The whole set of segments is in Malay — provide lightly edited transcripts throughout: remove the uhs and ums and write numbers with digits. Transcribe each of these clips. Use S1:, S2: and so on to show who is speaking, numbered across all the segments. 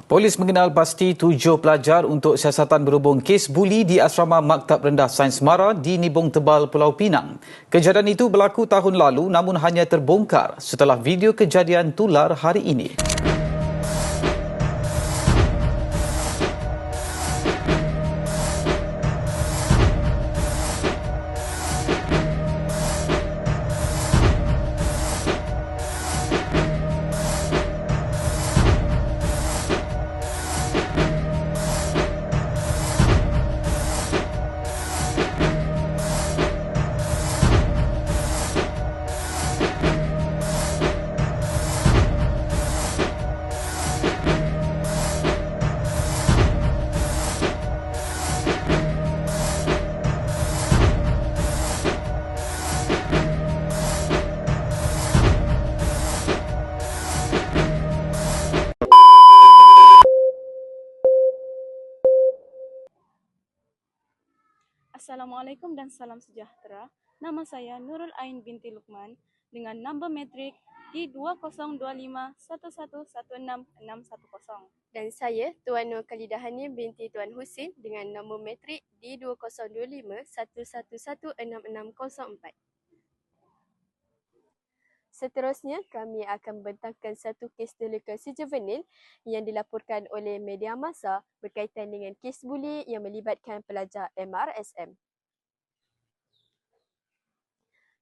S1: Polis mengenal pasti 7 pelajar untuk siasatan berhubung kes buli di Asrama Maktab Rendah Sains Mara di Nibong Tebal, Pulau Pinang. Kejadian itu berlaku tahun lalu namun hanya terbongkar setelah video kejadian tular hari ini.
S2: Assalamualaikum dan salam sejahtera. Nama saya Nurul Ain binti Lukman dengan nombor metrik D202511161610.
S3: Dan saya Tuan Nur Kalidahani binti Tuan Husin dengan nombor metrik D202511166604. Seterusnya, kami akan membentangkan satu kes delikasi juvenil yang dilaporkan oleh media massa berkaitan dengan kes buli yang melibatkan pelajar MRSM.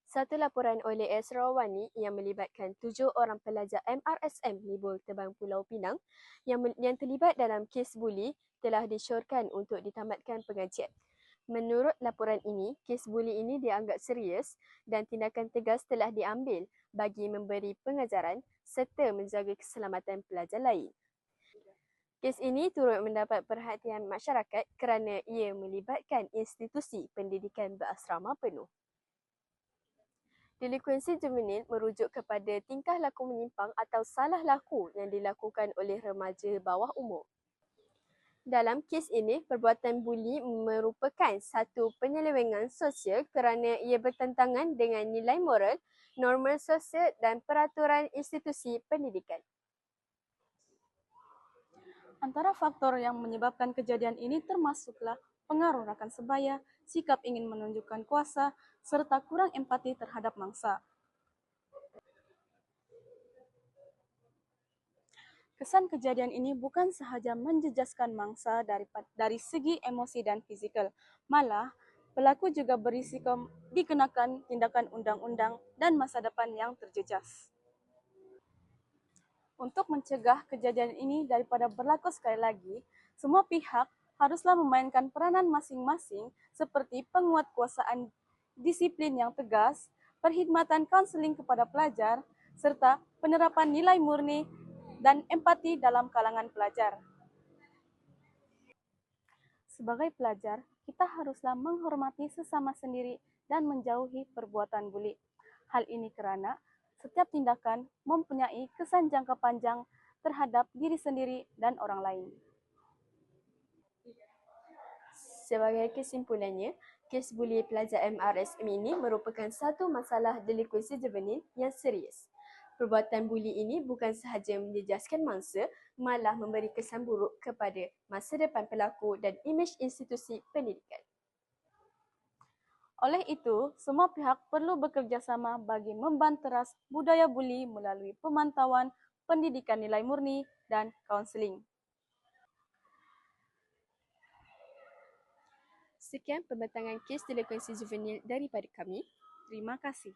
S3: Satu laporan oleh Sarawani yang melibatkan 7 orang pelajar MRSM Nibong Tebal Pulau Pinang yang terlibat dalam kes buli telah disyorkan untuk ditamatkan pengajian. Menurut laporan ini, kes buli ini dianggap serius dan tindakan tegas telah diambil bagi memberi pengajaran serta menjaga keselamatan pelajar lain. Kes ini turut mendapat perhatian masyarakat kerana ia melibatkan institusi pendidikan berasrama penuh. Delinkuensi juvenil merujuk kepada tingkah laku menyimpang atau salah laku yang dilakukan oleh remaja bawah umur. Dalam kes ini, perbuatan buli merupakan satu penyelewengan sosial kerana ia bertentangan dengan nilai moral, norma sosial dan peraturan institusi pendidikan.
S2: Antara faktor yang menyebabkan kejadian ini termasuklah pengaruh rakan sebaya, sikap ingin menunjukkan kuasa, serta kurang empati terhadap mangsa. Kesan kejadian ini bukan sahaja menjejaskan mangsa dari segi emosi dan fizikal, malah pelaku juga berisiko dikenakan tindakan undang-undang dan masa depan yang terjejas. Untuk mencegah kejadian ini daripada berlaku sekali lagi, semua pihak haruslah memainkan peranan masing-masing seperti penguatkuasaan disiplin yang tegas, perkhidmatan kaunseling kepada pelajar, serta penerapan nilai murni dan empati dalam kalangan pelajar. Sebagai pelajar, kita haruslah menghormati sesama sendiri dan menjauhi perbuatan buli. Hal ini kerana setiap tindakan mempunyai kesan jangka panjang terhadap diri sendiri dan orang lain.
S3: Sebagai kesimpulannya, kes buli pelajar MRSM ini merupakan satu masalah delinkuensi juvenil yang serius. Perbuatan buli ini bukan sahaja menjejaskan mangsa, malah memberi kesan buruk kepada masa depan pelaku dan imej institusi pendidikan.
S2: Oleh itu, semua pihak perlu bekerjasama bagi membanteras budaya buli melalui pemantauan, pendidikan nilai murni, dan kaunseling.
S3: Sekian pembentangan kes delinkuensi juvenil daripada kami.
S2: Terima kasih.